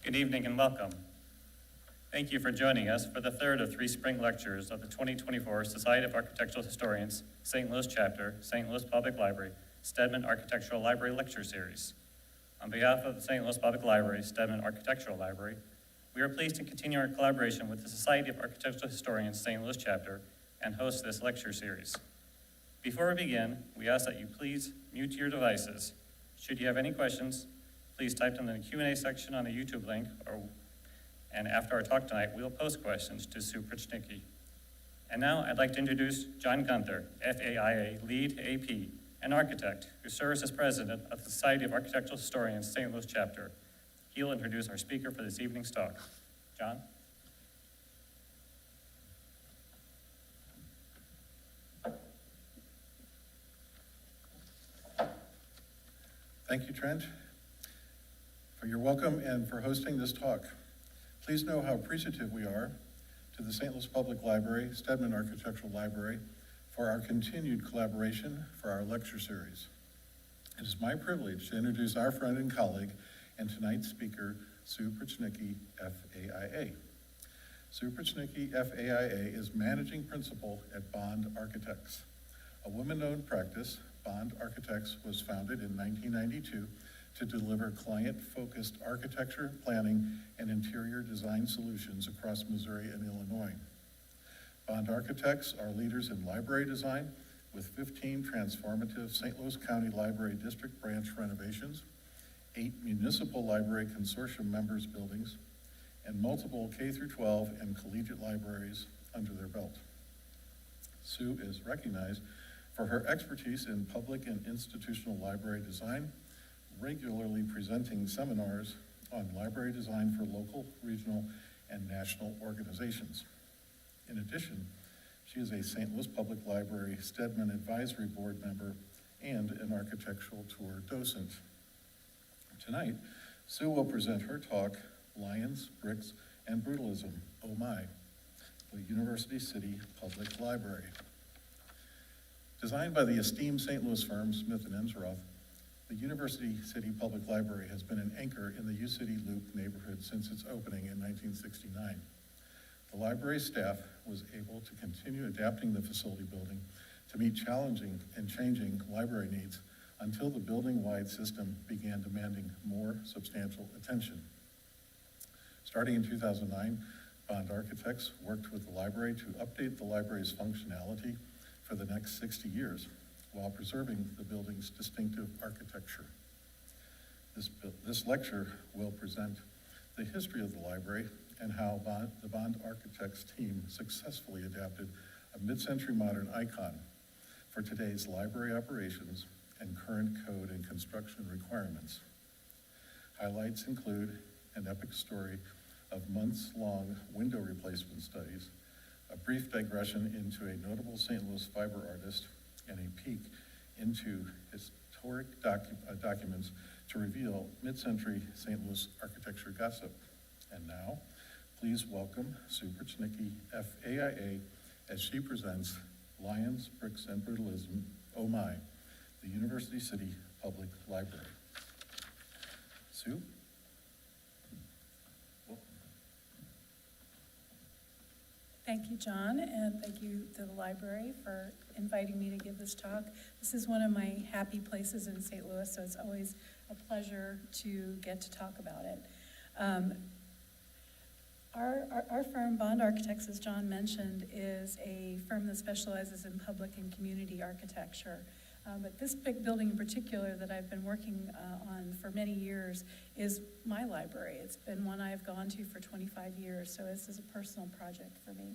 Good evening and welcome. Thank you for joining us for the third of three spring lectures of the 2024 Society of Architectural Historians, St. Louis Chapter, St. Louis Public Library, Steedman Architectural Library Lecture Series. On behalf of the St. Louis Public Library, Steedman Architectural Library, we are pleased to continue our collaboration with the Society of Architectural Historians, St. Louis Chapter, and host this lecture series. Before we begin, we ask that you please mute your devices. Should you have any questions, please type them in the Q&A section on the YouTube link, and after our talk tonight, we'll post questions to Sue Pruchnicki. And now I'd like to introduce John Gunther, FAIA Lead AP, an architect who serves as president of the Society of Architectural Historians, St. Louis Chapter. He'll introduce our speaker for this evening's talk. John? Thank you, Trent, for your welcome and for hosting this talk. Please know how appreciative we are to the St. Louis Public Library, Steedman Architectural Library, for our continued collaboration for our lecture series. It is my privilege to introduce our friend and colleague and tonight's speaker, Sue Pruchnicki, FAIA. Sue Pruchnicki, FAIA, is managing principal at Bond Architects. A woman-owned practice, Bond Architects was founded in 1992 to deliver client-focused architecture, planning, and interior design solutions across Missouri and Illinois. Bond Architects are leaders in library design with 15 transformative St. Louis County Library District branch renovations, 8 municipal library consortium members buildings, and multiple K-12 and collegiate libraries under their belt. Sue is recognized for her expertise in public and institutional library design, regularly presenting seminars on library design for local, regional, and national organizations. In addition, she is a St. Louis Public Library Steedman Advisory Board member and an architectural tour docent. Tonight, Sue will present her talk, Lions, Bricks, and Brutalism, Oh My, the University City Public Library. Designed by the esteemed St. Louis firm Smith & Ensroth, the University City Public Library has been an anchor in the U-City Loop neighborhood since its opening in 1969. The library staff was able to continue adapting the facility building to meet challenging and changing library needs until the building-wide system began demanding more substantial attention. Starting in 2009, Bond Architects worked with the library to update the library's functionality for the next 60 years, while preserving the building's distinctive architecture. This lecture will present the history of the library and how the Bond Architects team successfully adapted a mid-century modern icon for today's library operations and current code and construction requirements. Highlights include an epic story of months-long window replacement studies, a brief digression into a notable St. Louis fiber artist, and a peek into historic documents to reveal mid-century St. Louis architecture gossip. And now, please welcome Sue Pruchnicki, FAIA, as she presents Lions, Bricks, and Brutalism, Oh My, the University City Public Library. Sue? Thank you, John, and thank you to the library for inviting me to give this talk. This is one of my happy places in St. Louis, so it's always a pleasure to get to talk about it. Our firm, Bond Architects, as John mentioned, is a firm that specializes in public and community architecture. But this big building in particular that I've been working on for many years is my library. It's been one I've gone to for 25 years, so this is a personal project for me.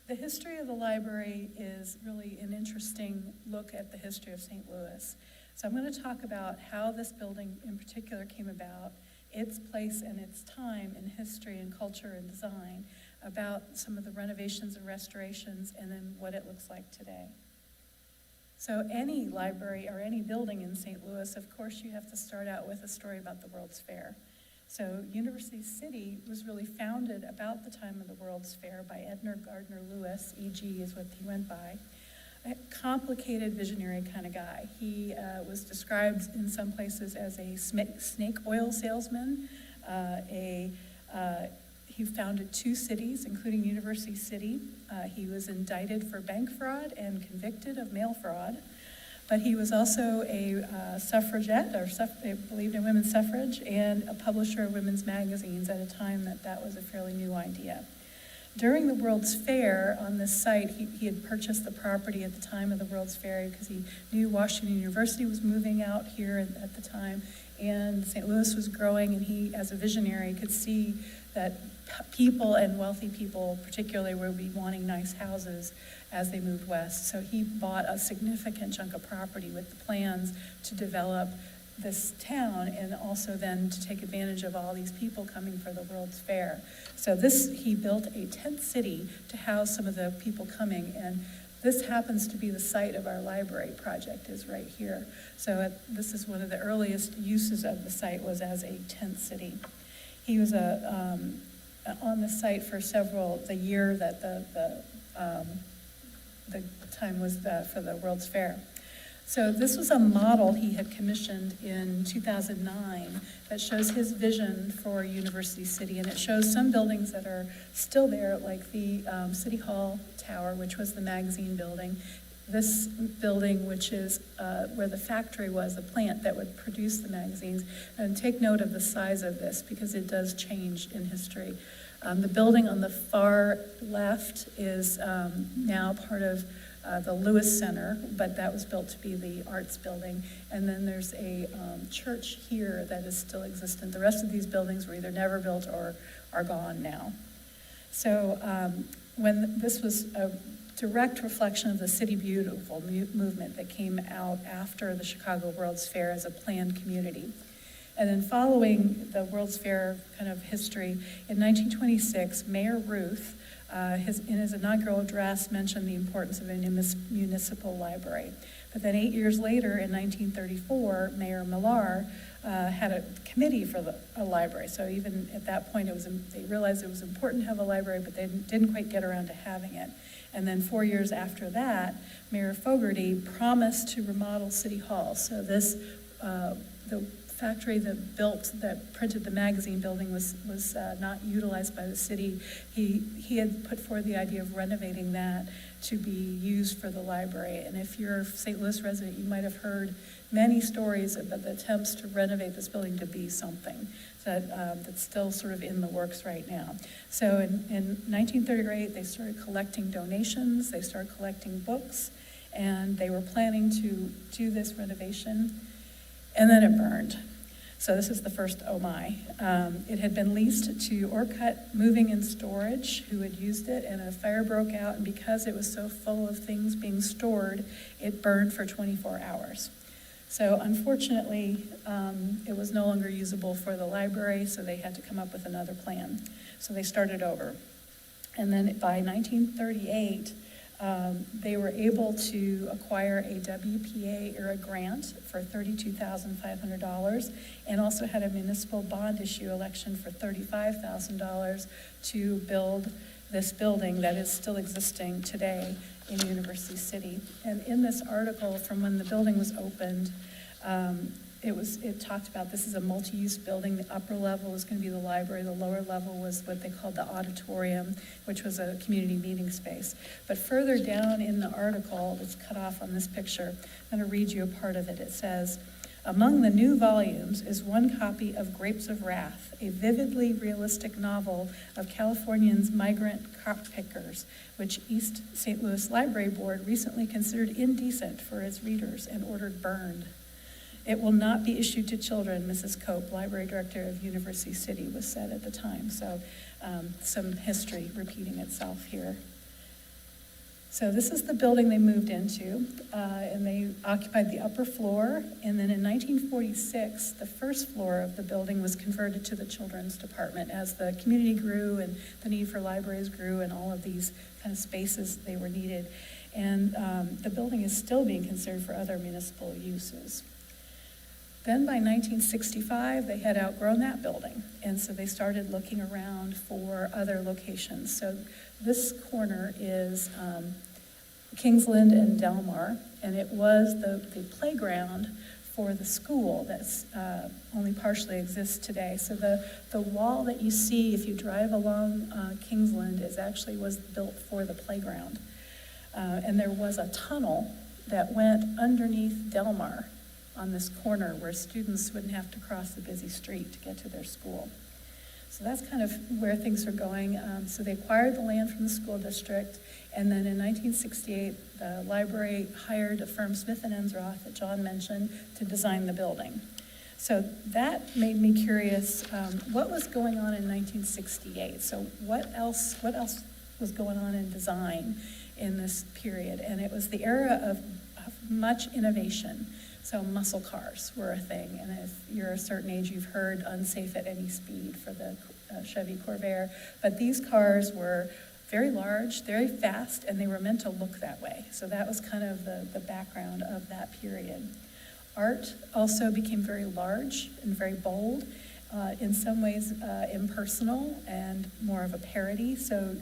The history of the library is really an interesting look at the history of St. Louis. So I'm going to talk about how this building in particular came about, its place and its time in history and culture and design, about some of the renovations and restorations, and then what it looks like today. So any library or any building in St. Louis, of course, you have to start out with a story about the World's Fair. So University City was really founded about the time of the World's Fair by Edna Gardner Lewis, E.G. is what he went by. a complicated visionary kind of guy. He was described in some places as a snake oil salesman. He founded 2 cities, including University City. He was indicted for bank fraud and convicted of mail fraud. But he was also a suffragette, or believed in women's suffrage, and a publisher of women's magazines at a time that was a fairly new idea. During the World's Fair on this site, he had purchased the property at the time of the World's Fair because he knew Washington University was moving out here at the time, and St. Louis was growing, and he, as a visionary, could see that people, and wealthy people particularly, would be wanting nice houses as they moved west. So he bought a significant chunk of property with the plans to develop this town, and also then to take advantage of all these people coming for the World's Fair. So he built a tent city to house some of the people coming, and this happens to be the site of our library project, is right here. So this is one of the earliest uses of the site, was as a tent city. He was on the site for the year that the time was for the World's Fair. So this was a model he had commissioned in 2009 that shows his vision for University City, and it shows some buildings that are still there, like the City Hall Tower, which was the magazine building. This building, which is where the factory was, the plant that would produce the magazines. And take note of the size of this, because it does change in history. The building on the far left is now part of the Lewis Center, but that was built to be the arts building. And then there's a church here that is still existent. The rest of these buildings were either never built or are gone now. So when this was a direct reflection of the City Beautiful movement that came out after the Chicago World's Fair as a planned community. And then following the World's Fair kind of history, in 1926, Mayor Ruth, in his inaugural address, mentioned the importance of a municipal library. But then 8 years later, in 1934, Mayor Millar had a committee for a library. So even at that point, they realized it was important to have a library, but they didn't quite get around to having it. And then 4 years after that, Mayor Fogarty promised to remodel City Hall. So the factory that printed the magazine building was not utilized by the city. He had put forward the idea of renovating that to be used for the library. And if you're a St. Louis resident, you might have heard many stories about the attempts to renovate this building to be something that's still sort of in the works right now. So in 1938, they started collecting donations, they started collecting books, and they were planning to do this renovation, and then it burned. So this is the first oh my. It had been leased to Orcutt Moving and Storage, who had used it, and a fire broke out, and because it was so full of things being stored, it burned for 24 hours. So unfortunately, it was no longer usable for the library, so they had to come up with another plan. So they started over. And then by 1938, they were able to acquire a WPA-era grant for $32,500, and also had a municipal bond issue election for $35,000 to build this building that is still existing today in University City. And in this article from when the building was opened, it talked about this is a multi-use building. The upper level was going to be the library. The lower level was what they called the auditorium, which was a community meeting space. But further down in the article, it's cut off on this picture, I'm going to read you a part of it. It says, among the new volumes is one copy of Grapes of Wrath, a vividly realistic novel of Californians' migrant crop pickers, which East St. Louis Library Board recently considered indecent for its readers and ordered burned. It will not be issued to children, Mrs. Cope, library director of University City, was said at the time. So some history repeating itself here. So this is the building they moved into, and they occupied the upper floor. And then in 1946, the first floor of the building was converted to the children's department as the community grew and the need for libraries grew and all of these kind of spaces they were needed. And the building is still being considered for other municipal uses. Then by 1965, they had outgrown that building, and so they started looking around for other locations. So this corner is Kingsland and Delmar, and it was the playground for the school that's only partially exists today. So the wall that you see if you drive along Kingsland was built for the playground. And there was a tunnel that went underneath Delmar on this corner where students wouldn't have to cross the busy street to get to their school. So that's kind of where things are going. So they acquired the land from the school district, and then in 1968, the library hired a firm, Smith & Ensroth, that John mentioned, to design the building. So that made me curious, what was going on in 1968? So what else was going on in design in this period? And it was the era of much innovation. So muscle cars were a thing, and if you're a certain age, you've heard unsafe at any speed for the Chevy Corvair. But these cars were very large, very fast, and they were meant to look that way. So that was kind of the background of that period. Art also became very large and very bold, in some ways impersonal and more of a parody. So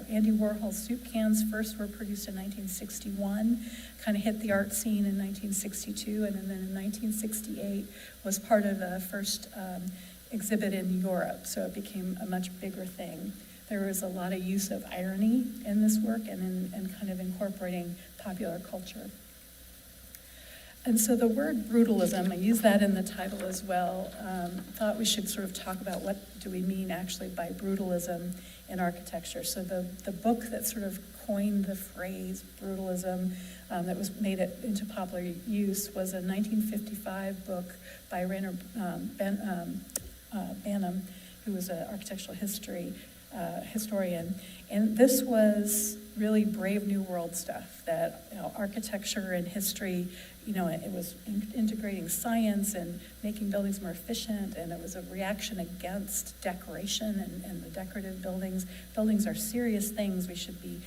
Andy Warhol's soup cans first were produced in 1961, kind of hit the art scene in 1962, and then in 1968 was part of the first exhibit in Europe, so it became a much bigger thing. There was a lot of use of irony in this work and kind of incorporating popular culture. And so the word brutalism, I use that in the title as well, thought we should sort of talk about what do we mean actually by brutalism in architecture. So the book that sort of coined the phrase brutalism, that was made it into popular use, was a 1955 book by Rainer Banham, who was an architectural historian. And this was really brave new world stuff, that architecture and history, it was integrating science and making buildings more efficient, and it was a reaction against decoration and the decorative buildings. Buildings are serious things. They should be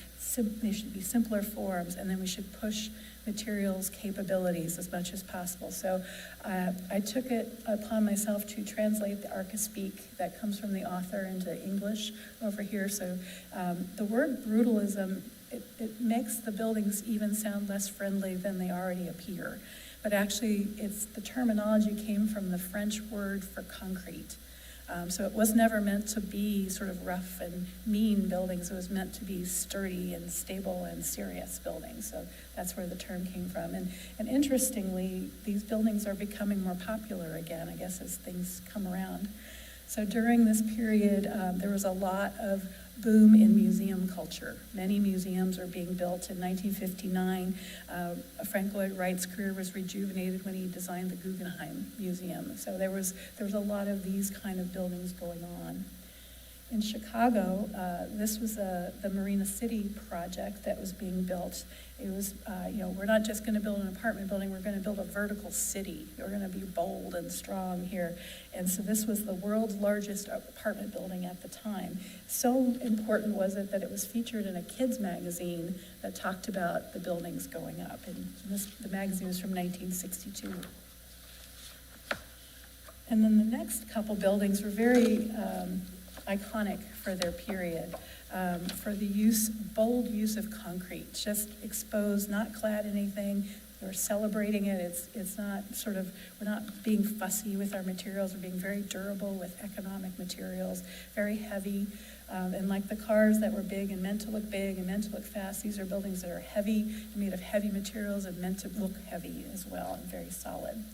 simpler forms, and then we should push materials capabilities as much as possible. So I took it upon myself to translate the Archispeak that comes from the author into English over here. So the word brutalism, it makes the buildings even sound less friendly than they already appear. But actually, the terminology came from the French word for concrete. So it was never meant to be sort of rough and mean buildings. It was meant to be sturdy and stable and serious buildings. So that's where the term came from. And interestingly, these buildings are becoming more popular again, I guess, as things come around. So during this period, there was a lot of boom in museum culture. Many museums were being built. In 1959, Frank Lloyd Wright's career was rejuvenated when he designed the Guggenheim Museum. So there was a lot of these kind of buildings going on. In Chicago, this was the Marina City project that was being built. It was, we're not just going to build an apartment building, we're going to build a vertical city. We're going to be bold and strong here. And so this was the world's largest apartment building at the time. So important was it that it was featured in a kids magazine that talked about the buildings going up. And the magazine was from 1962. And then the next couple buildings were very iconic for their period, for the bold use of concrete, just exposed, not clad in anything. We're celebrating it. It's not we're not being fussy with our materials. We're being very durable with economic materials, very heavy. And like the cars that were big and meant to look big and meant to look fast, these are buildings that are heavy, made of heavy materials and meant to look heavy as well and very solid.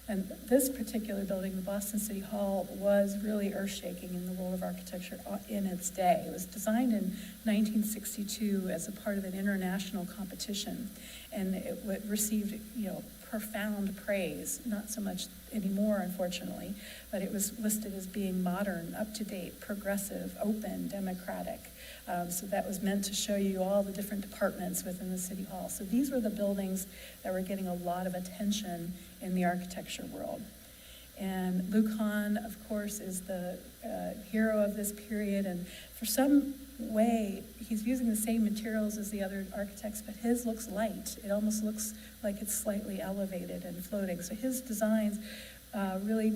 And this particular building, the Boston City Hall, was really earth-shaking in the world of architecture in its day. It was designed in 1962 as a part of an international competition, and it received, profound praise, not so much anymore, unfortunately, but it was listed as being modern, up-to-date, progressive, open, democratic. So that was meant to show you all the different departments within the City Hall. So these were the buildings that were getting a lot of attention in the architecture world. And Lucan, of course, is the hero of this period, and for some way, he's using the same materials as the other architects, but his looks light. It almost looks like it's slightly elevated and floating. So his designs really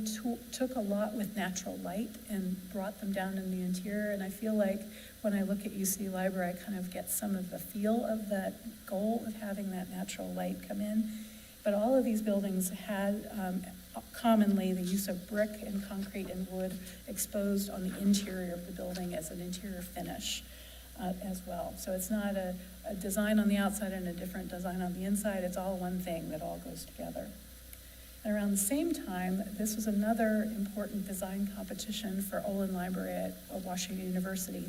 took a lot with natural light and brought them down in the interior. And I feel like when I look at UC Library, I kind of get some of the feel of that goal of having that natural light come in. But all of these buildings had commonly the use of brick and concrete and wood exposed on the interior of the building as an interior finish as well. So it's not a design on the outside and a different design on the inside. It's all one thing that all goes together. And around the same time, this was another important design competition for Olin Library at Washington University.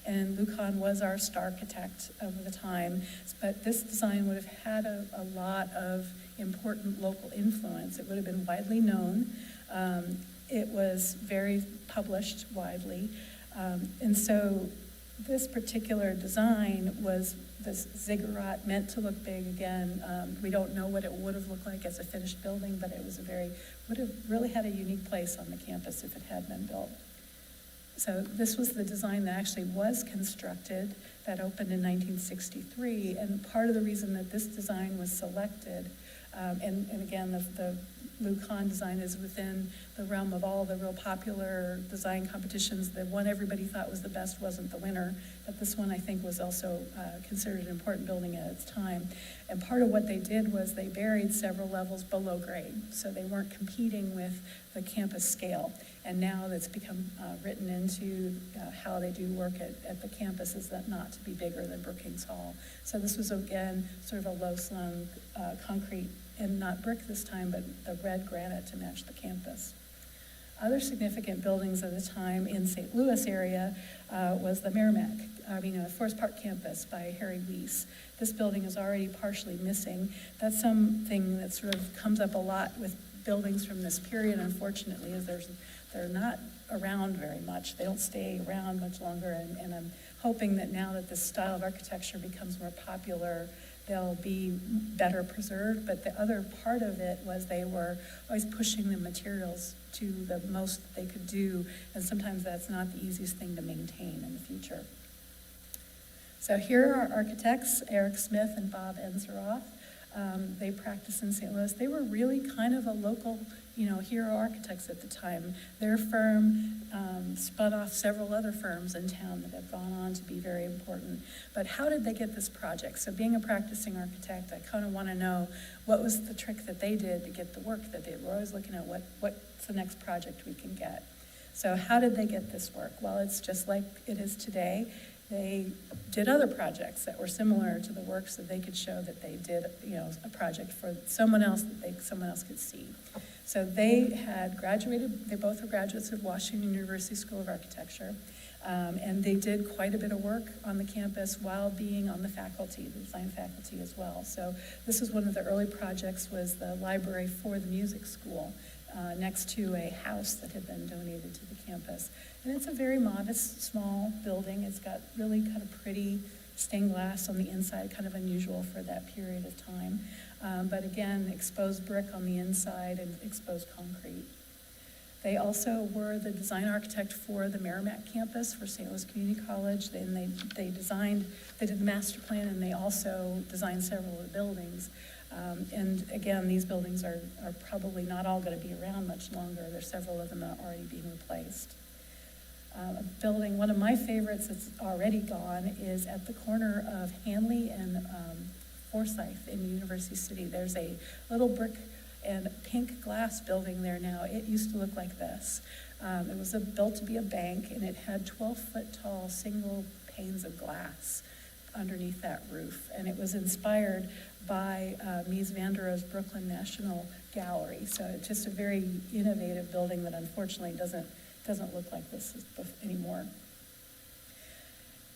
And Lou Kahn was our star architect of the time, but this design would have had a lot of important local influence. It would have been widely known. It was very published widely. And so this particular design was this ziggurat meant to look big again. We don't know what it would have looked like as a finished building, but it was would have really had a unique place on the campus if it had been built. So this was the design that actually was constructed, that opened in 1963. And part of the reason that this design was selected, and again, the Lou Kahn design is within the realm of all the real popular design competitions. The one everybody thought was the best wasn't the winner, but this one I think was also considered an important building at its time. And part of what they did was they buried several levels below grade, so they weren't competing with the campus scale. And now that's become written into how they do work at the campus, is that not to be bigger than Brookings Hall. So this was, again, sort of a low-slung concrete, and not brick this time, but the red granite to match the campus. Other significant buildings at the time in St. Louis area was the Forest Park campus by Harry Weiss. This building is already partially missing. That's something that sort of comes up a lot with buildings from this period, unfortunately, is they're not around very much. They don't stay around much longer, and I'm hoping that now that this style of architecture becomes more popular, they'll be better preserved. But the other part of it was they were always pushing the materials to the most that they could do, and sometimes that's not the easiest thing to maintain in the future. So here are our architects, Eric Smith and Bob Enzeroth. They practiced in St. Louis. They were really kind of a local, hero architects at the time. Their firm spun off several other firms in town that have gone on to be very important. But how did they get this project? So being a practicing architect, I kind of want to know what was the trick that they did to get the work that they did. We're always looking at what's the next project we can get. So how did they get this work? Well, it's just like it is today. They did other projects that were similar to the work, so they could show that they did, a project for someone else that someone else could see. So they had graduated. They both were graduates of Washington University School of Architecture, and they did quite a bit of work on the campus while being on the faculty, the design faculty as well. So this was one of the early projects, was the library for the music school, next to a house that had been donated to the campus. And it's a very modest, small building. It's got really kind of pretty stained glass on the inside, kind of unusual for that period of time. But again, exposed brick on the inside and exposed concrete. They also were the design architect for the Merrimack campus for St. Louis Community College. They did the master plan, and they also designed several of the buildings. And again, these buildings are probably not all going to be around much longer. There's several of them that are already being replaced. A building, one of my favorites that's already gone, is at the corner of Hanley and Forsyth in University City. There's a little brick and pink glass building there now. It used to look like this. It was built to be a bank, and it had 12-foot tall single panes of glass underneath that roof. And it was inspired by Mies van der Rohe's Brooklyn National Gallery. So it's just a very innovative building that unfortunately doesn't look like this anymore.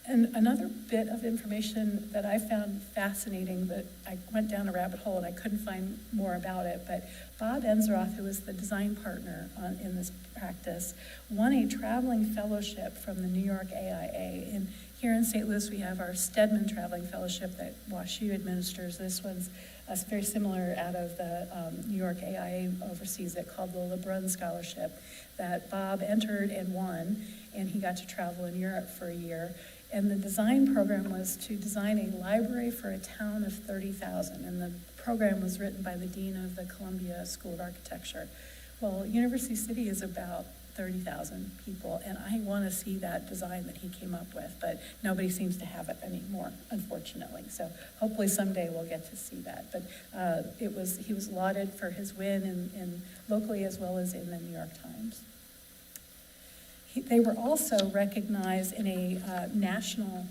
And another bit of information that I found fascinating, that I went down a rabbit hole and I couldn't find more about it, but Bob Enzeroth, who was the design partner in this practice, won a traveling fellowship from the New York AIA. And here in St. Louis, we have our Steedman Traveling Fellowship that WashU administers. This one's very similar out of the New York AIA oversees it, called the LeBrun Scholarship, that Bob entered and won, and he got to travel in Europe for a year. And the design program was to design a library for a town of 30,000, and the program was written by the dean of the Columbia School of Architecture. Well, University City is about 30,000 people, and I want to see that design that he came up with, but nobody seems to have it anymore, unfortunately. So hopefully someday we'll get to see that. But he was lauded for his win in locally as well as in the New York Times. They were also recognized in a national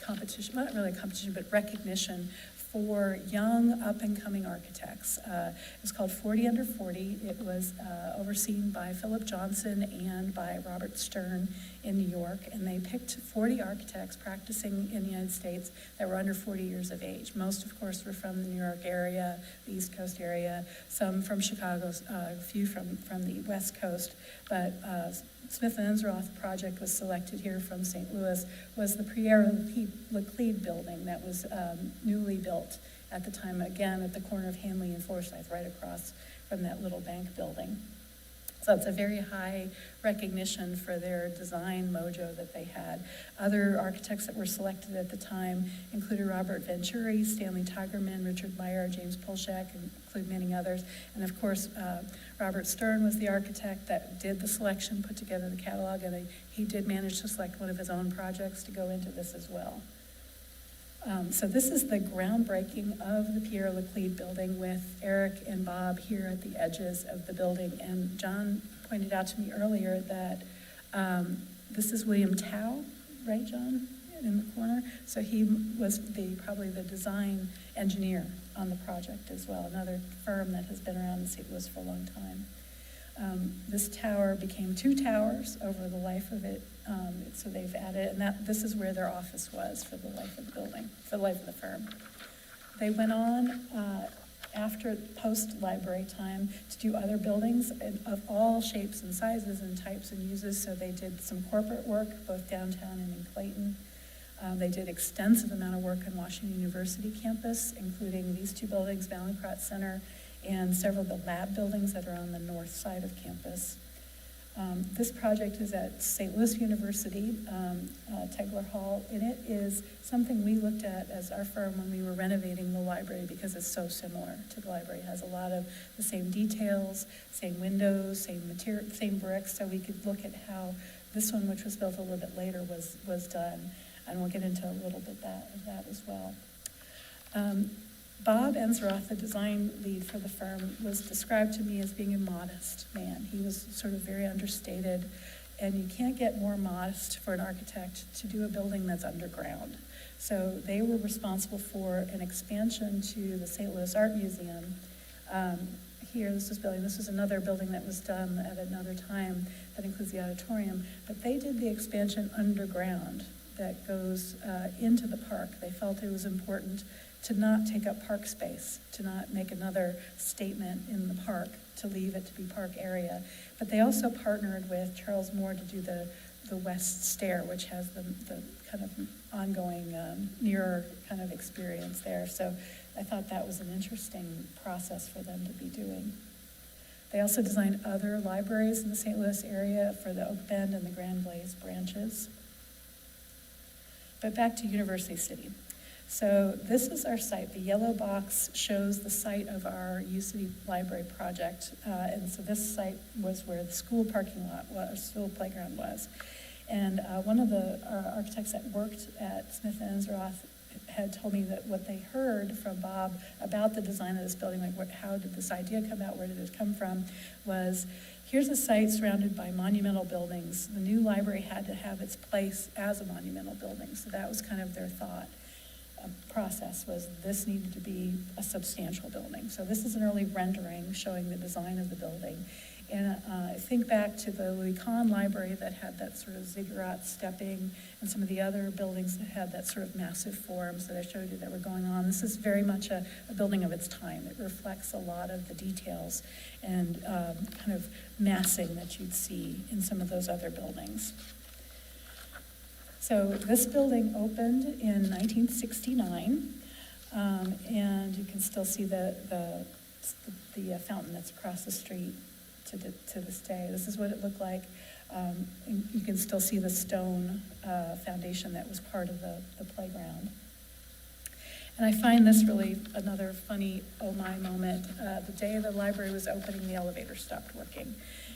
competition, not really a competition, but recognition for young up-and-coming architects. It was called 40 Under 40. It was overseen by Philip Johnson and by Robert Stern in New York, and they picked 40 architects practicing in the United States that were under 40 years of age. Most, of course, were from the New York area, the East Coast area, some from Chicago, a few from the West Coast, but Smith and Ensroth project was selected here from St. Louis, was the Pierre Laclede building that was newly built at the time, again, at the corner of Hanley and Forsyth, right across from that little bank building. So it's a very high recognition for their design mojo that they had. Other architects that were selected at the time included Robert Venturi, Stanley Tigerman, Richard Meyer, James Polshak, and include many others. And of course, Robert Stern was the architect that did the selection, put together the catalog, and he did manage to select one of his own projects to go into this as well. So this is the groundbreaking of the Pierre Laclede building with Eric and Bob here at the edges of the building. And John pointed out to me earlier that this is William Tao, right, John, in the corner? So he was probably the design engineer on the project as well, another firm that has been around in St. Louis for a long time. This tower became 2 towers over the life of it, so they've added, and this is where their office was for the life of the building, for the life of the firm. They went on after post-library time to do other buildings of all shapes and sizes and types and uses, so they did some corporate work both downtown and in Clayton. They did extensive amount of work on Washington University campus, including these 2 buildings, Mallinckrodt Center, and several of the lab buildings that are on the north side of campus. This project is at St. Louis University, Tegler Hall, and it is something we looked at as our firm when we were renovating the library because it's so similar to the library. It has a lot of the same details, same windows, same material, same bricks, so we could look at how this one, which was built a little bit later, was done, and we'll get into a little bit of that as well. Bob Ensroth, the design lead for the firm, was described to me as being a modest man. He was sort of very understated, and you can't get more modest for an architect to do a building that's underground. So they were responsible for an expansion to the St. Louis Art Museum. Here, this was another building that was done at another time that includes the auditorium, but they did the expansion underground that goes into the park. They felt it was important to not take up park space, to not make another statement in the park, to leave it to be park area. But they also partnered with Charles Moore to do the West Stair, which has the kind of ongoing mirror kind of experience there. So I thought that was an interesting process for them to be doing. They also designed other libraries in the St. Louis area for the Oak Bend and the Grand Blaze branches. But back to University City. So this is our site. The yellow box shows the site of our U City Library project. And so this site was where the school parking lot was, school playground was. And one of the architects that worked at Smith & Ensroth had told me that what they heard from Bob about the design of this building, like how did this idea come out, where did it come from, was here's a site surrounded by monumental buildings. The new library had to have its place as a monumental building. So that was kind of their thought process, was this needed to be a substantial building. So this is an early rendering showing the design of the building. And I think back to the Louis Kahn Library that had that sort of ziggurat stepping, and some of the other buildings that had that sort of massive forms that I showed you that were going on. This is very much a building of its time. It reflects a lot of the details and kind of massing that you'd see in some of those other buildings. So this building opened in 1969, and you can still see the fountain that's across the street to this day. This is what it looked like. You can still see the stone foundation that was part of the playground. And I find this really another funny oh my moment. The day the library was opening, the elevator stopped working.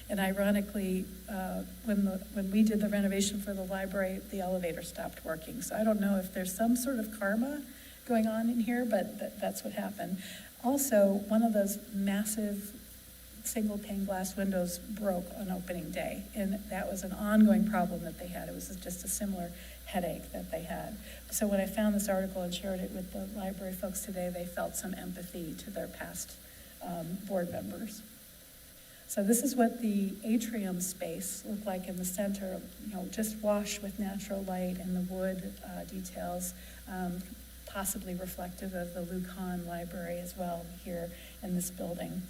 And ironically, when we did the renovation for the library, the elevator stopped working. So I don't know if there's some sort of karma going on in here, but that's what happened. Also, one of those massive single pane glass windows broke on opening day, and that was an ongoing problem that they had. It was just a similar headache that they had. So when I found this article and shared it with the library folks today, they felt some empathy to their past board members. So this is what the atrium space looked like in the center, just washed with natural light and the wood details, possibly reflective of the Lucan Library as well here in this building.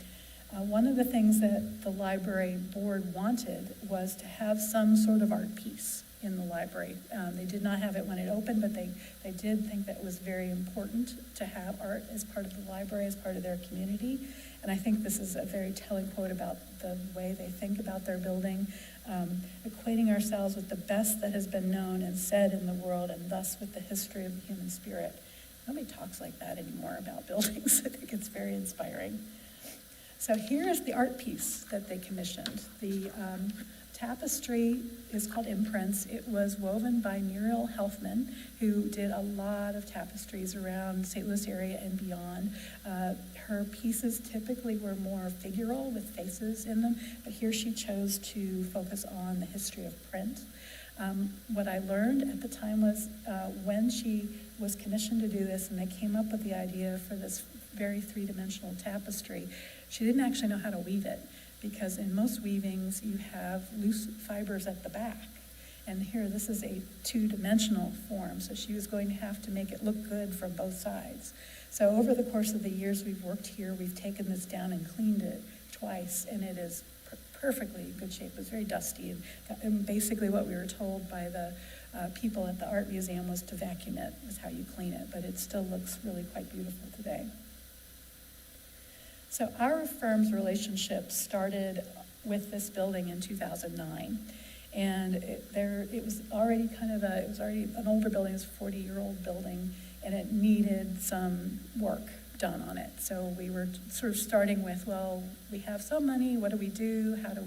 One of the things that the library board wanted was to have some sort of art piece in the library. They did not have it when it opened, but they did think that it was very important to have art as part of the library, as part of their community. And I think this is a very telling quote about the way they think about their building, equating ourselves with the best that has been known and said in the world, and thus with the history of the human spirit. Nobody talks like that anymore about buildings. I think it's very inspiring. So here is the art piece that they commissioned. The tapestry is called Imprints. It was woven by Muriel Helfman, who did a lot of tapestries around St. Louis area and beyond. Her pieces typically were more figural with faces in them, but here she chose to focus on the history of print. What I learned at the time was when she was commissioned to do this and they came up with the idea for this very three-dimensional tapestry, she didn't actually know how to weave it, because in most weavings you have loose fibers at the back. And here, this is a two-dimensional form, so she was going to have to make it look good from both sides. So over the course of the years we've worked here, we've taken this down and cleaned it twice, and it is perfectly in good shape. It was very dusty, and basically what we were told by the people at the art museum was to vacuum it, is how you clean it, but it still looks really quite beautiful today. So our firm's relationship started with this building in 2009. And it was already an older building. It was a 40-year-old building, and it needed some work done on it. So we were sort of starting with, well, we have some money. What do we do? How do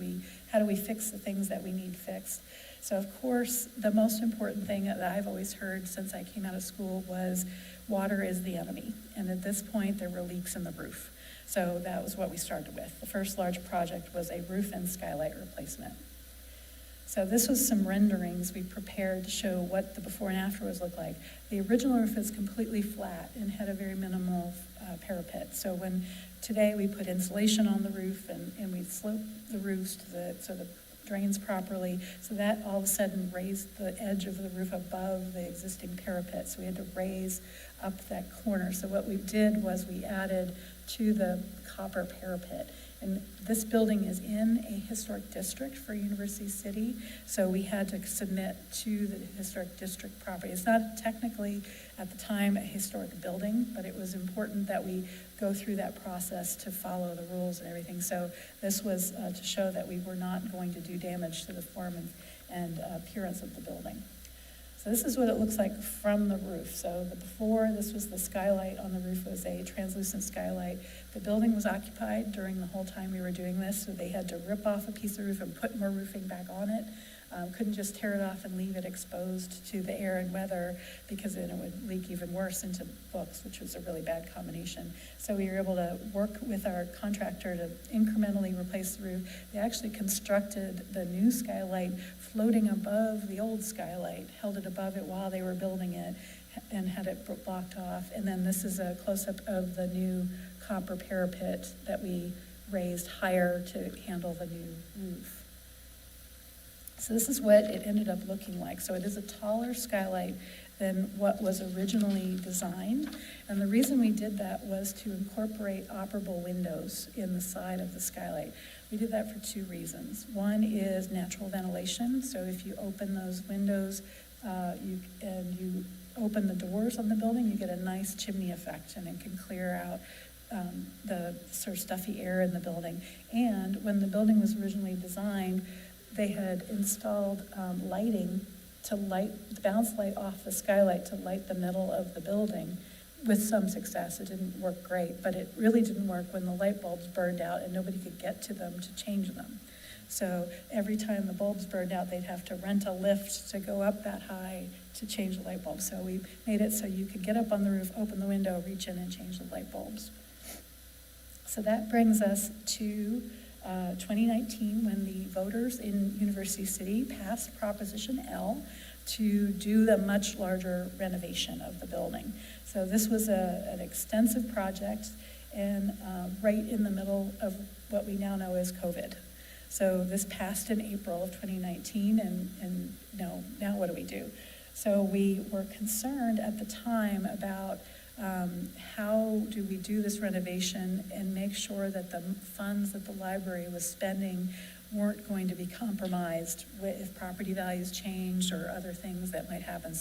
we fix the things that we need fixed? So of course, the most important thing that I've always heard since I came out of school was water is the enemy. And at this point, there were leaks in the roof. So that was what we started with. The first large project was a roof and skylight replacement. So this was some renderings we prepared to show what the before and after was look like. The original roof is completely flat and had a very minimal parapet. So when today we put insulation on the roof and we slope the roofs so the drains properly, so that all of a sudden raised the edge of the roof above the existing parapet. So we had to raise up that corner. So what we did was we added to the copper parapet. And this building is in a historic district for University City, so we had to submit to the historic district property. It's not technically, at the time, a historic building, but it was important that we go through that process to follow the rules and everything. So this was to show that we were not going to do damage to the form and appearance of the building. So this is what it looks like from the roof. So the before, this was the skylight on the roof. It was a translucent skylight. The building was occupied during the whole time we were doing this, so they had to rip off a piece of roof and put more roofing back on it. Couldn't just tear it off and leave it exposed to the air and weather, because then it would leak even worse into books, which was a really bad combination. So we were able to work with our contractor to incrementally replace the roof. They actually constructed the new skylight floating above the old skylight, held it above it while they were building it, and had it blocked off. And then this is a close-up of the new copper parapet that we raised higher to handle the new roof. So this is what it ended up looking like. So it is a taller skylight than what was originally designed. And the reason we did that was to incorporate operable windows in the side of the skylight. We did that for two reasons. One is natural ventilation. So if you open those windows you open the doors on the building, you get a nice chimney effect, and it can clear out the sort of stuffy air in the building. And when the building was originally designed, they had installed lighting to light, bounce light off the skylight to light the middle of the building, with some success. It didn't work great, but it really didn't work when the light bulbs burned out and nobody could get to them to change them. So every time the bulbs burned out, they'd have to rent a lift to go up that high to change the light bulbs. So we made it so you could get up on the roof, open the window, reach in and change the light bulbs. So that brings us to 2019, when the voters in University City passed Proposition L to do the much larger renovation of the building. So this was an extensive project, and right in the middle of what we now know as COVID. So this passed in April of 2019, and now what do we do? So we were concerned at the time about how do we do this renovation and make sure that the funds that the library was spending weren't going to be compromised if property values changed or other things that might happen.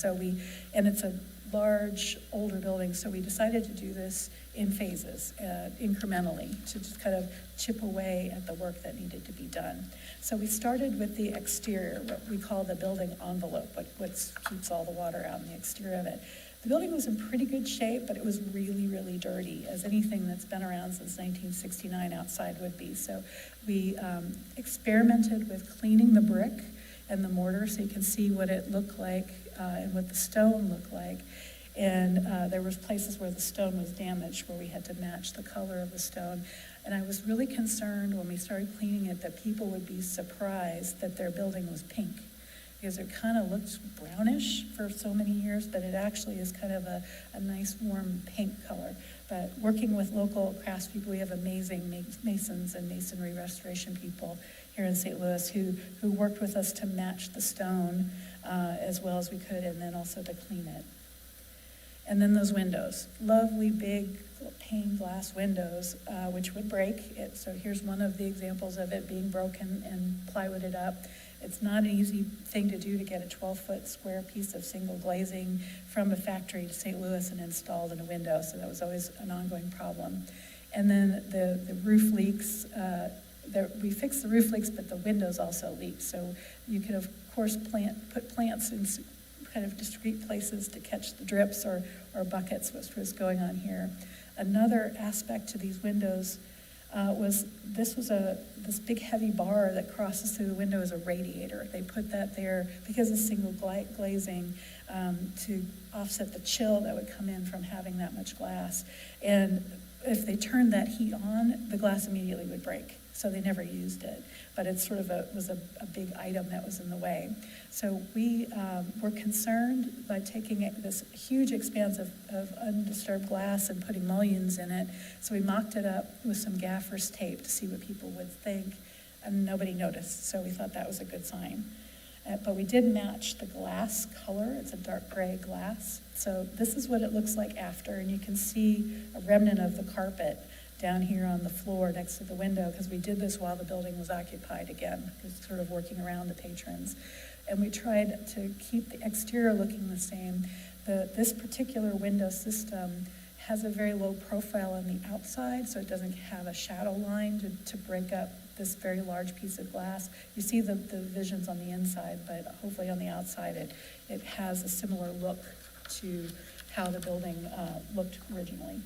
And it's a large, older building, so we decided to do this in phases, incrementally, to just kind of chip away at the work that needed to be done. So we started with the exterior, what we call the building envelope, what keeps all the water out in the exterior of it. The building was in pretty good shape, but it was really, really dirty, as anything that's been around since 1969 outside would be. So we experimented with cleaning the brick and the mortar so you can see what it looked like and what the stone looked like. And there was places where the stone was damaged, where we had to match the color of the stone. And I was really concerned when we started cleaning it that people would be surprised that their building was pink, because it kind of looked brownish for so many years, but it actually is kind of a nice warm pink color. But working with local craftspeople, we have amazing masons and masonry restoration people here in St. Louis who worked with us to match the stone as well as we could, and then also to clean it. And then those windows, lovely big pane glass windows, which would break. So here's one of the examples of it being broken and plywooded up. It's not an easy thing to do to get a 12-foot square piece of single glazing from a factory to St. Louis and installed in a window, so that was always an ongoing problem. And then the roof leaks, we fixed the roof leaks, but the windows also leaked. So you could, of course, put plants in kind of discrete places to catch the drips or buckets, which was going on here. Another aspect to these windows was this big heavy bar that crosses through the window is a radiator. They put that there because of single glazing to offset the chill that would come in from having that much glass. And if they turned that heat on, the glass immediately would break. So they never used it, but it sort of was a big item that was in the way. So we were concerned by taking this huge expanse of undisturbed glass and putting mullions in it. So we mocked it up with some gaffer's tape to see what people would think, and nobody noticed. So we thought that was a good sign. But we did match the glass color. It's a dark gray glass. So this is what it looks like after, and you can see a remnant of the carpet down here on the floor next to the window, because we did this while the building was occupied again, just sort of working around the patrons. And we tried to keep the exterior looking the same. This particular window system has a very low profile on the outside, so it doesn't have a shadow line to break up this very large piece of glass. You see the visions on the inside, but hopefully on the outside it has a similar look to how the building looked originally.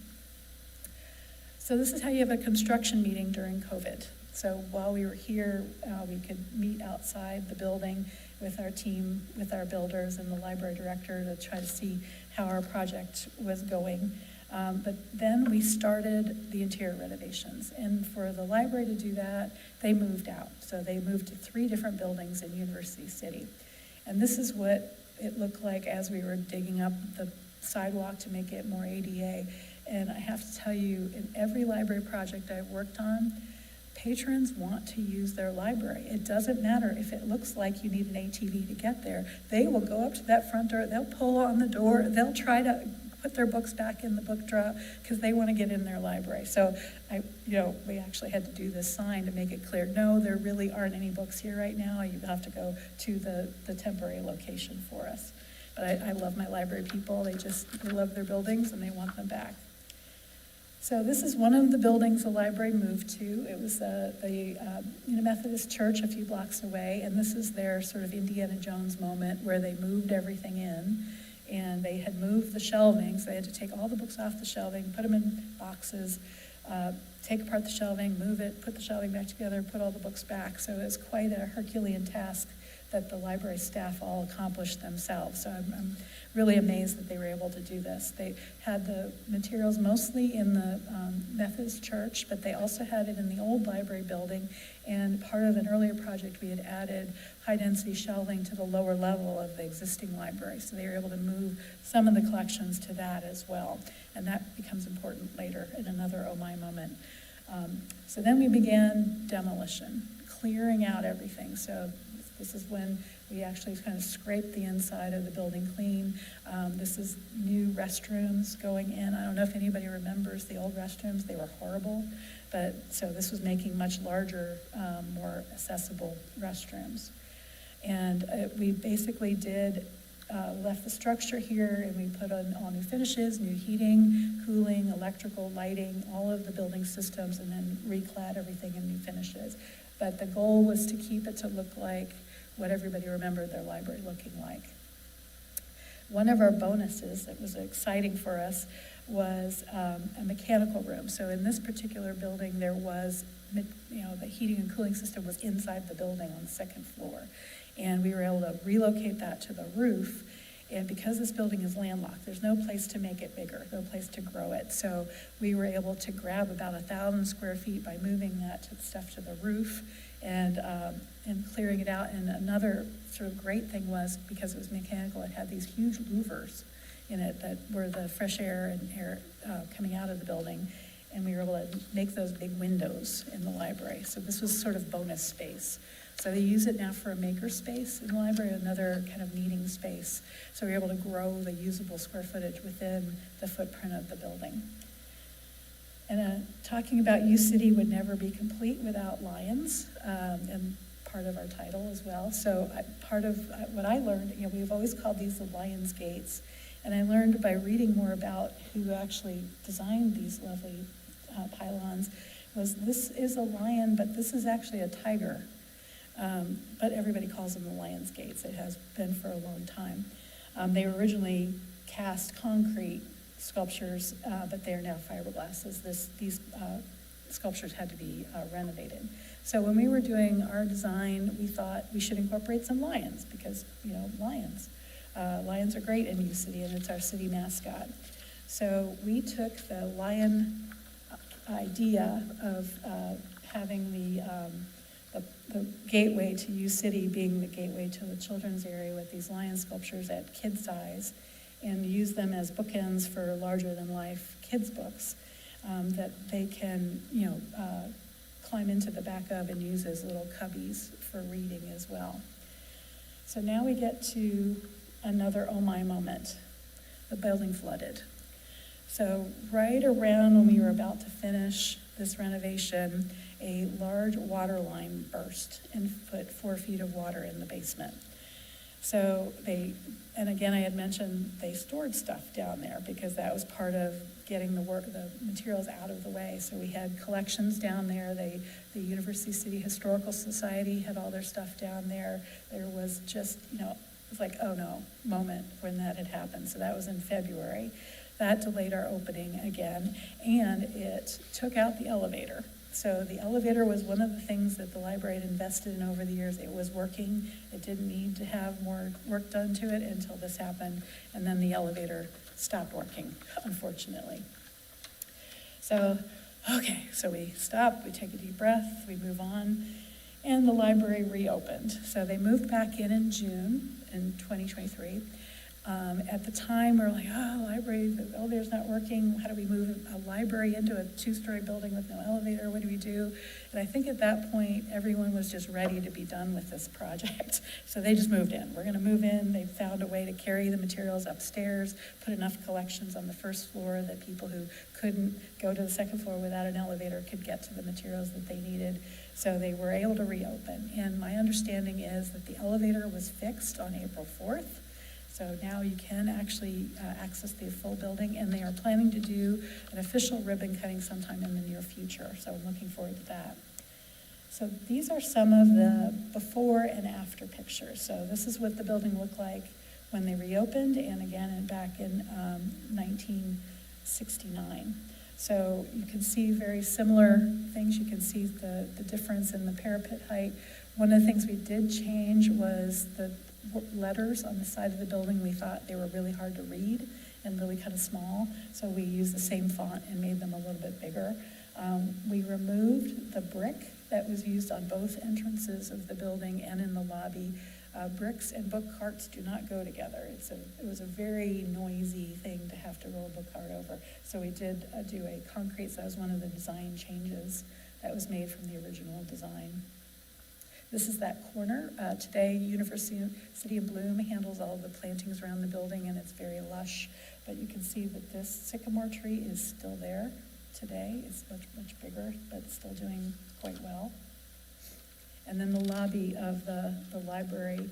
So this is how you have a construction meeting during COVID. So while we were here, we could meet outside the building with our team, with our builders and the library director to try to see how our project was going. But then we started the interior renovations. And for the library to do that, they moved out. So they moved to 3 different buildings in University City. And this is what it looked like as we were digging up the sidewalk to make it more ADA. And I have to tell you, in every library project I've worked on, patrons want to use their library. It doesn't matter if it looks like you need an ATV to get there. They will go up to that front door, they'll pull on the door, they'll try to put their books back in the book drop because they want to get in their library. So we actually had to do this sign to make it clear, no, there really aren't any books here right now. You have to go to the temporary location for us. But I love my library people. They love their buildings and they want them back. So this is one of the buildings the library moved to. It was the Methodist Church a few blocks away, and this is their sort of Indiana Jones moment where they moved everything in. And they had moved the shelving, so they had to take all the books off the shelving, put them in boxes, take apart the shelving, move it, put the shelving back together, put all the books back. So it was quite a Herculean task that the library staff all accomplished themselves. So I'm really amazed that they were able to do this. They had the materials mostly in the Methodist church, but they also had it in the old library building. And part of an earlier project, we had added high-density shelving to the lower level of the existing library. So they were able to move some of the collections to that as well. And that becomes important later in another Oh My moment. So then we began demolition, clearing out everything. So this is when we actually kind of scraped the inside of the building clean. This is new restrooms going in. I don't know if anybody remembers the old restrooms. They were horrible. But so this was making much larger, more accessible restrooms. And we basically left the structure here, and we put on all new finishes, new heating, cooling, electrical, lighting, all of the building systems, and then reclad everything in new finishes. But the goal was to keep it to look like what everybody remembered their library looking like. One of our bonuses that was exciting for us was a mechanical room. So in this particular building, there was, the heating and cooling system was inside the building on the second floor. And we were able to relocate that to the roof. And because this building is landlocked, there's no place to make it bigger, no place to grow it. So we were able to grab about 1,000 square feet by moving that stuff to the roof and clearing it out. And another sort of great thing was, because it was mechanical, it had these huge louvers in it that were the fresh air and air coming out of the building. And we were able to make those big windows in the library. So this was sort of bonus space. So they use it now for a maker space in the library, another kind of meeting space. So we're able to grow the usable square footage within the footprint of the building. And talking about U City would never be complete without lions, and part of our title as well. So part of what I learned, we've always called these the Lions Gates. And I learned by reading more about who actually designed these lovely pylons, was this is a lion, but this is actually a tiger. But everybody calls them the Lions Gates. It has been for a long time. They were originally cast concrete sculptures, but they are now fiberglasses. These sculptures had to be renovated. So when we were doing our design, we thought we should incorporate some lions because, lions. Lions are great in U City, and it's our city mascot. So we took the lion idea of having the gateway to U City being the gateway to the children's area with these lion sculptures at kid size, and use them as bookends for larger-than-life kids' books that they can, climb into the back of and use as little cubbies for reading as well. So now we get to another oh my moment. The building flooded. So right around when we were about to finish this renovation, a large water line burst and put 4 feet of water in the basement. So and again, I had mentioned they stored stuff down there because that was part of getting the materials out of the way. So we had collections down there. The University City Historical Society had all their stuff down there. There was just, it was like, oh no, moment when that had happened. So that was in February. That delayed our opening again, and it took out the elevator. So the elevator was one of the things that the library had invested in over the years. It was working. It didn't need to have more work done to it until this happened, and then the elevator stopped working, unfortunately. So we stop, we take a deep breath, we move on, and the library reopened. So they moved back in June in 2023. At the time, we were like, library, the elevator's not working. How do we move a library into a 2-story building with no elevator? What do we do? And I think at that point, everyone was just ready to be done with this project. So they just moved in. We're going to move in. They found a way to carry the materials upstairs, put enough collections on the first floor that people who couldn't go to the second floor without an elevator could get to the materials that they needed. So they were able to reopen. And my understanding is that the elevator was fixed on April 4th. So now you can actually access the full building, and they are planning to do an official ribbon cutting sometime in the near future. So I'm looking forward to that. So these are some of the before and after pictures. So this is what the building looked like when they reopened, and again back in 1969. So you can see very similar things. You can see the difference in the parapet height. One of the things we did change was the letters on the side of the building. We thought they were really hard to read and really kind of small, so we used the same font and made them a little bit bigger. We removed the brick that was used on both entrances of the building and in the lobby. Bricks and book carts do not go together. It was a very noisy thing to have to roll a book cart over. So we did do a concrete, so that was one of the design changes that was made from the original design. This is that corner. Today, University of Bloom handles all of the plantings around the building, and it's very lush. But you can see that this sycamore tree is still there today. It's much, much bigger, but still doing quite well. And then the lobby of the library,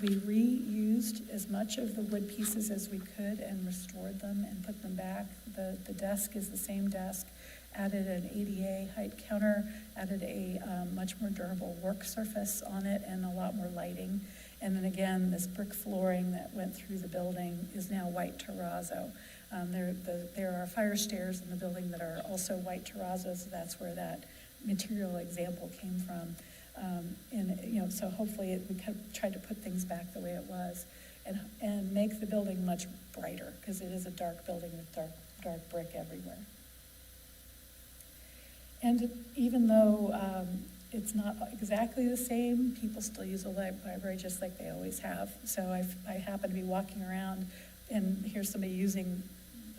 we reused as much of the wood pieces as we could and restored them and put them back. The desk is the same desk, added an ADA height counter, added a much more durable work surface on it and a lot more lighting. And then again, this brick flooring that went through the building is now white terrazzo. There are fire stairs in the building that are also white terrazzo, so that's where that material example came from. So hopefully we kind of tried to put things back the way it was and make the building much brighter, because it is a dark building with dark brick everywhere. And even though it's not exactly the same, people still use the library just like they always have. So I happen to be walking around and hear somebody using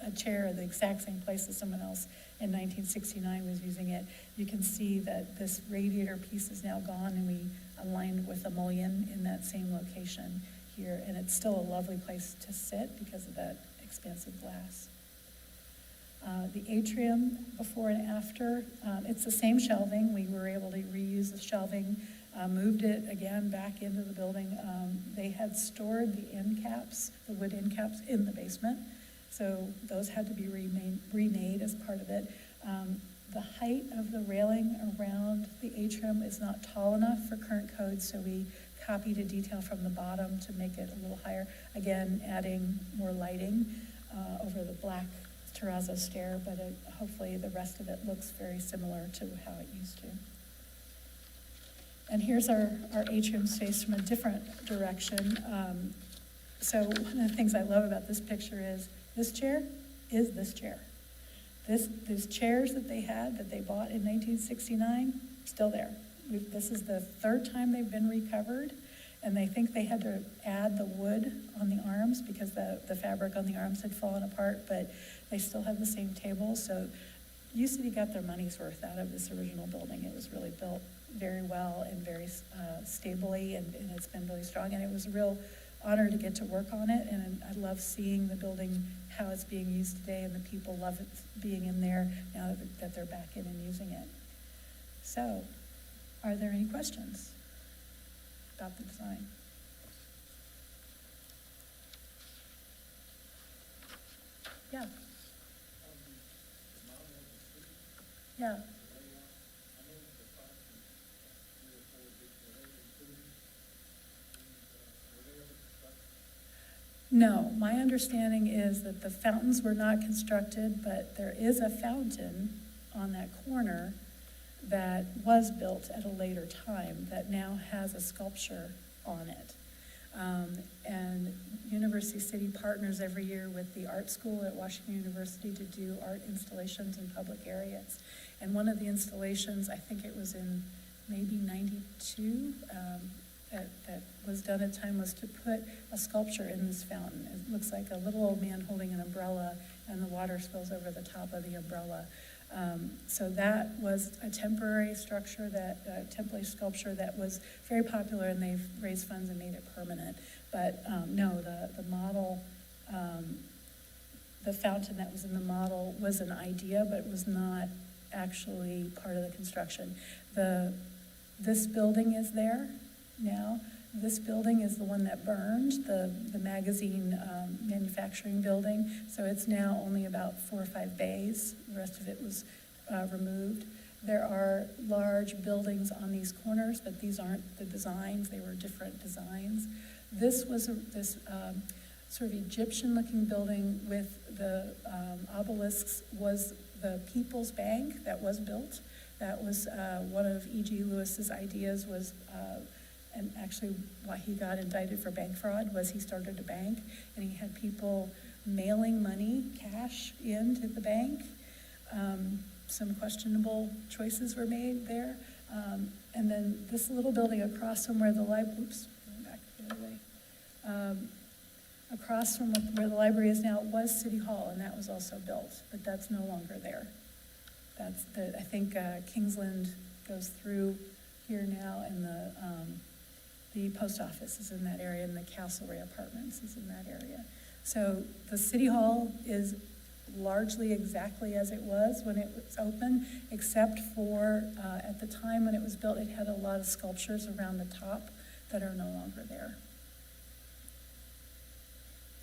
a chair in the exact same place as someone else in 1969 was using it. You can see that this radiator piece is now gone, and we aligned with a mullion in that same location here, and it's still a lovely place to sit because of that expansive glass. The atrium before and after, it's the same shelving. We were able to reuse the shelving, moved it again back into the building. They had stored the end caps, the wood end caps, in the basement. So those had to be remade as part of it. The height of the railing around the atrium is not tall enough for current code, so we copied a detail from the bottom to make it a little higher. Again, adding more lighting over the black terrazzo stair, but hopefully the rest of it looks very similar to how it used to. And here's our atrium space from a different direction. So one of the things I love about this picture is this chair is this chair. These chairs that they had, that they bought in 1969, still there. This is the third time they've been recovered, and they think they had to add the wood on the arms because the fabric on the arms had fallen apart, but they still have the same table. So UCD got their money's worth out of this original building. It was really built very well and very stably, and it's been really strong, and it was a real honor to get to work on it, and I love seeing the building, how it's being used today, and the people love it being in there now that they're back in and using it. So, are there any questions about the design? Yeah. Yeah. No, my understanding is that the fountains were not constructed, but there is a fountain on that corner that was built at a later time that now has a sculpture on it. And University City partners every year with the art school at Washington University to do art installations in public areas. And one of the installations, I think it was in maybe 92, that was done at the time, was to put a sculpture in this fountain. It looks like a little old man holding an umbrella, and the water spills over the top of the umbrella. So that was a temporary structure, temporary sculpture that was very popular, and they've raised funds and made it permanent. But no, the model, the fountain that was in the model was an idea, but it was not actually part of the construction. This building is there now. This building is the one that burned, the magazine manufacturing building. So it's now only about 4 or 5 bays. The rest of it was removed. There are large buildings on these corners, but these aren't the designs, they were different designs. This was this sort of Egyptian-looking building with the obelisks was the People's Bank that was built. That was one of E.G. Lewis's ideas was, and actually why he got indicted for bank fraud was he started a bank and he had people mailing money, cash, into the bank. Some questionable choices were made there. And then this little building across from where the library, going back the other way. Across from where the library is now was City Hall, and that was also built, but that's no longer there. That's the, I think Kingsland goes through here now, and the post office is in that area, and the Castlereagh Apartments is in that area. So the City Hall is largely exactly as it was when it was open, except for at the time when it was built, it had a lot of sculptures around the top that are no longer there.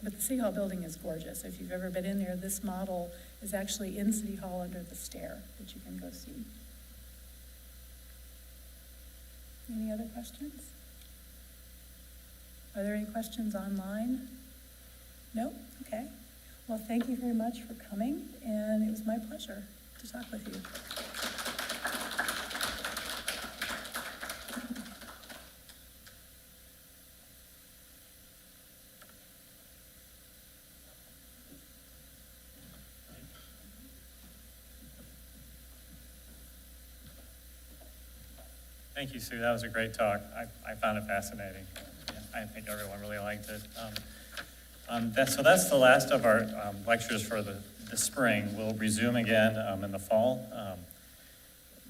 But the City Hall building is gorgeous. If you've ever been in there, this model is actually in City Hall under the stair that you can go see. Any other questions? Are there any questions online? No? Okay. Well, thank you very much for coming, and it was my pleasure to talk with you. Thank you, Sue. That was a great talk. I found it fascinating. I think everyone really liked it. So that's the last of our lectures for the spring. We'll resume again in the fall.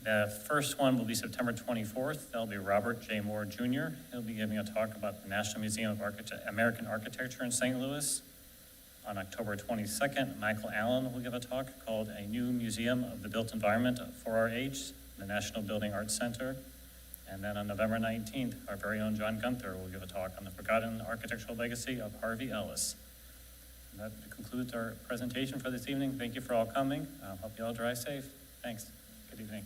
The first one will be September 24th. That'll be Robert J. Moore Jr. He'll be giving a talk about the National Museum of American Architecture in St. Louis. On October 22nd, Michael Allen will give a talk called A New Museum of the Built Environment for Our Age, the National Building Arts Center. And then on November 19th, our very own John Gunther will give a talk on the forgotten architectural legacy of Harvey Ellis. And that concludes our presentation for this evening. Thank you for all coming. Hope you all drive safe. Thanks. Good evening.